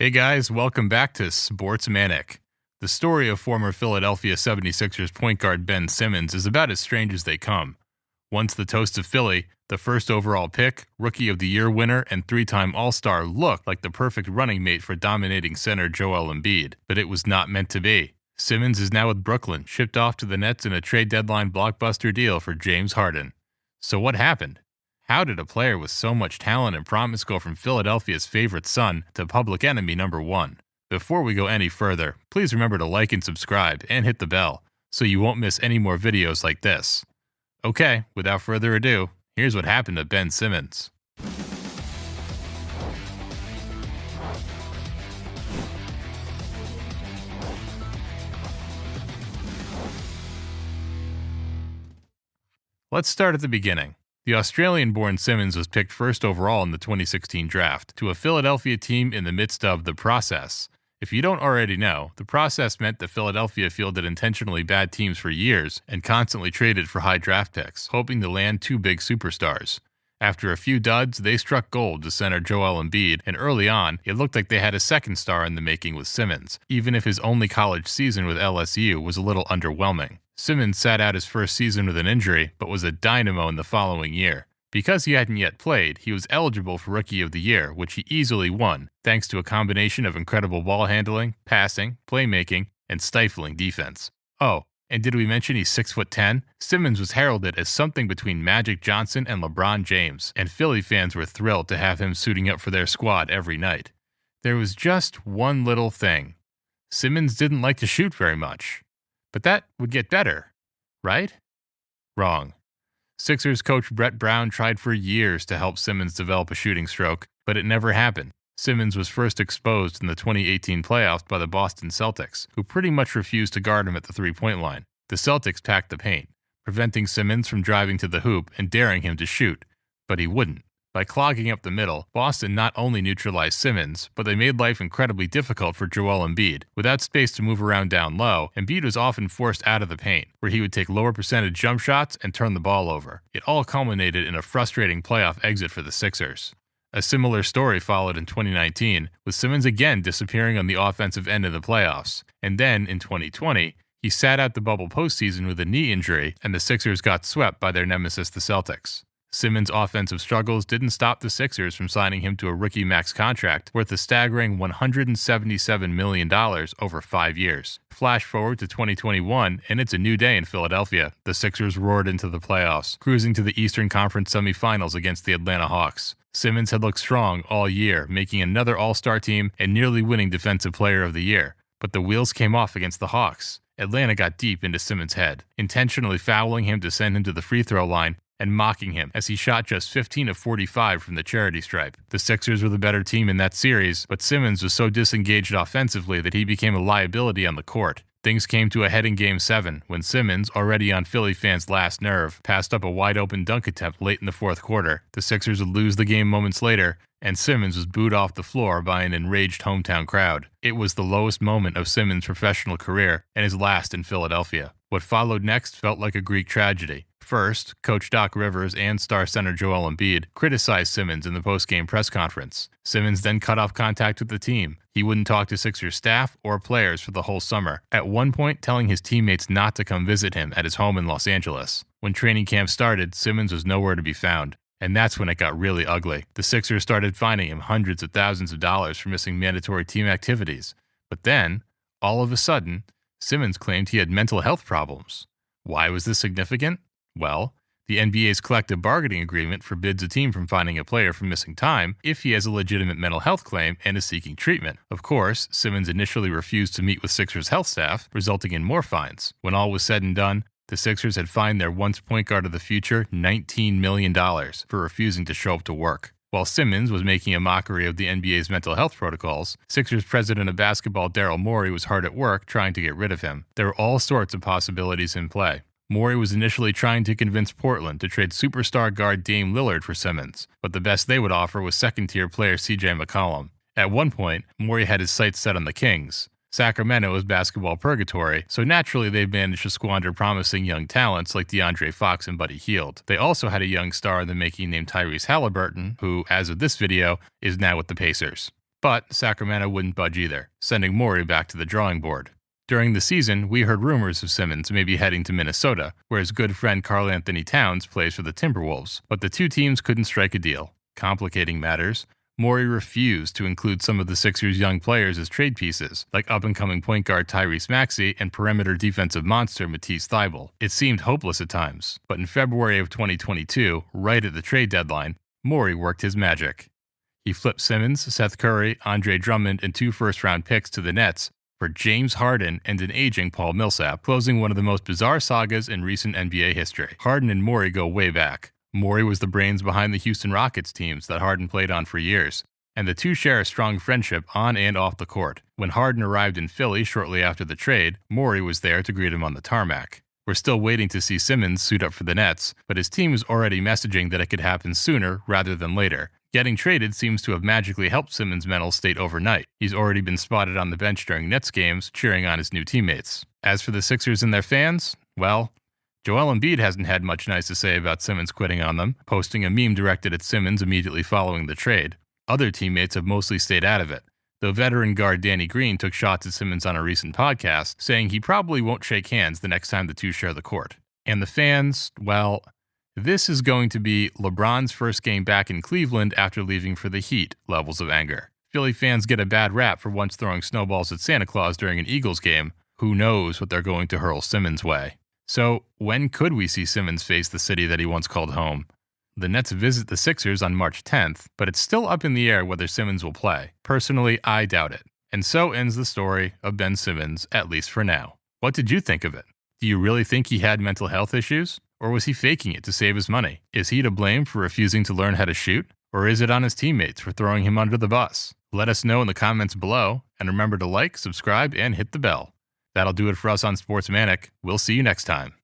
Hey guys, welcome back to Sports Manic. The story of former Philadelphia 76ers point guard Ben Simmons is about as strange as they come. Once the toast of Philly, the first overall pick, Rookie of the Year winner, and three-time All-Star looked like the perfect running mate for dominating center Joel Embiid, but it was not meant to be. Simmons is now with Brooklyn, shipped off to the Nets in a trade deadline blockbuster deal for James Harden. So what happened? How did a player with so much talent and promise go from Philadelphia's favorite son to public enemy number one? Before we go any further, please remember to like and subscribe and hit the bell so you won't miss any more videos like this. Okay, without further ado, here's what happened to Ben Simmons. Let's start at the beginning. The Australian-born Simmons was picked first overall in the 2016 draft to a Philadelphia team in the midst of the process. If you don't already know, the process meant that Philadelphia fielded intentionally bad teams for years and constantly traded for high draft picks, hoping to land two big superstars. After a few duds, they struck gold to center Joel Embiid, and early on, it looked like they had a second star in the making with Simmons, even if his only college season with LSU was a little underwhelming. Simmons sat out his first season with an injury, but was a dynamo in the following year. Because he hadn't yet played, he was eligible for Rookie of the Year, which he easily won, thanks to a combination of incredible ball handling, passing, playmaking, and stifling defense. Oh, and did we mention he's 6'10"? Simmons was heralded as something between Magic Johnson and LeBron James, and Philly fans were thrilled to have him suiting up for their squad every night. There was just one little thing. Simmons didn't like to shoot very much. But that would get better, right? Wrong. Sixers coach Brett Brown tried for years to help Simmons develop a shooting stroke, but it never happened. Simmons was first exposed in the 2018 playoffs by the Boston Celtics, who pretty much refused to guard him at the three-point line. The Celtics packed the paint, preventing Simmons from driving to the hoop and daring him to shoot, but he wouldn't. By clogging up the middle, Boston not only neutralized Simmons, but they made life incredibly difficult for Joel Embiid. Without space to move around down low, Embiid was often forced out of the paint, where he would take lower percentage jump shots and turn the ball over. It all culminated in a frustrating playoff exit for the Sixers. A similar story followed in 2019, with Simmons again disappearing on the offensive end of the playoffs. And then, in 2020, he sat out the bubble postseason with a knee injury, and the Sixers got swept by their nemesis, the Celtics. Simmons' offensive struggles didn't stop the Sixers from signing him to a rookie max contract worth a staggering $177 million over 5 years. Flash forward to 2021, and it's a new day in Philadelphia. The Sixers roared into the playoffs, cruising to the Eastern Conference semifinals against the Atlanta Hawks. Simmons had looked strong all year, making another All-Star team and nearly winning Defensive Player of the Year. But the wheels came off against the Hawks. Atlanta got deep into Simmons' head, intentionally fouling him to send him to the free throw line and mocking him as he shot just 15 of 45 from the charity stripe. The Sixers were the better team in that series, but Simmons was so disengaged offensively that he became a liability on the court. Things came to a head in Game 7 when Simmons, already on Philly fans' last nerve, passed up a wide-open dunk attempt late in the fourth quarter. The Sixers would lose the game moments later, and Simmons was booed off the floor by an enraged hometown crowd. It was the lowest moment of Simmons' professional career and his last in Philadelphia. What followed next felt like a Greek tragedy. First, Coach Doc Rivers and star center Joel Embiid criticized Simmons in the post-game press conference. Simmons then cut off contact with the team. He wouldn't talk to Sixers staff or players for the whole summer, at one point telling his teammates not to come visit him at his home in Los Angeles. When training camp started, Simmons was nowhere to be found. And that's when it got really ugly. The Sixers started fining him hundreds of thousands of dollars for missing mandatory team activities. But then, all of a sudden, Simmons claimed he had mental health problems. Why was this significant? Well, the NBA's collective bargaining agreement forbids a team from fining a player for missing time if he has a legitimate mental health claim and is seeking treatment. Of course, Simmons initially refused to meet with Sixers health staff, resulting in more fines. When all was said and done, the Sixers had fined their once point guard of the future $19 million for refusing to show up to work. While Simmons was making a mockery of the NBA's mental health protocols, Sixers president of basketball Daryl Morey was hard at work trying to get rid of him. There were all sorts of possibilities in play. Morey was initially trying to convince Portland to trade superstar guard Dame Lillard for Simmons, but the best they would offer was second-tier player CJ McCollum. At one point, Morey had his sights set on the Kings. Sacramento is basketball purgatory, so naturally they've managed to squander promising young talents like DeAndre Fox and Buddy Hield. They also had a young star in the making named Tyrese Halliburton, who, as of this video, is now with the Pacers. But Sacramento wouldn't budge either, sending Morey back to the drawing board. During the season, we heard rumors of Simmons maybe heading to Minnesota, where his good friend Karl Anthony Towns plays for the Timberwolves, but the two teams couldn't strike a deal. Complicating matters, Morey refused to include some of the Sixers' young players as trade pieces, like up-and-coming point guard Tyrese Maxey and perimeter defensive monster Matisse Thybulle. It seemed hopeless at times, but in February of 2022, right at the trade deadline, Morey worked his magic. He flipped Simmons, Seth Curry, Andre Drummond, and 2 first-round picks to the Nets for James Harden and an aging Paul Millsap, closing one of the most bizarre sagas in recent NBA history. Harden and Morey go way back. Morey was the brains behind the Houston Rockets teams that Harden played on for years, and the two share a strong friendship on and off the court. When Harden arrived in Philly shortly after the trade, Morey was there to greet him on the tarmac. We're still waiting to see Simmons suit up for the Nets, but his team is already messaging that it could happen sooner rather than later. Getting traded seems to have magically helped Simmons' mental state overnight. He's already been spotted on the bench during Nets games, cheering on his new teammates. As for the Sixers and their fans, well, Joel Embiid hasn't had much nice to say about Simmons quitting on them, posting a meme directed at Simmons immediately following the trade. Other teammates have mostly stayed out of it, though veteran guard Danny Green took shots at Simmons on a recent podcast, saying he probably won't shake hands the next time the two share the court. And the fans, well, this is going to be LeBron's first game back in Cleveland after leaving for the Heat levels of anger. Philly fans get a bad rap for once throwing snowballs at Santa Claus during an Eagles game. Who knows what they're going to hurl Simmons' way? So, when could we see Simmons face the city that he once called home? The Nets visit the Sixers on March 10th, but it's still up in the air whether Simmons will play. Personally, I doubt it. And so ends the story of Ben Simmons, at least for now. What did you think of it? Do you really think he had mental health issues? Or was he faking it to save his money? Is he to blame for refusing to learn how to shoot? Or is it on his teammates for throwing him under the bus? Let us know in the comments below, and remember to like, subscribe, and hit the bell. That'll do it for us on Sportsmanic. We'll see you next time.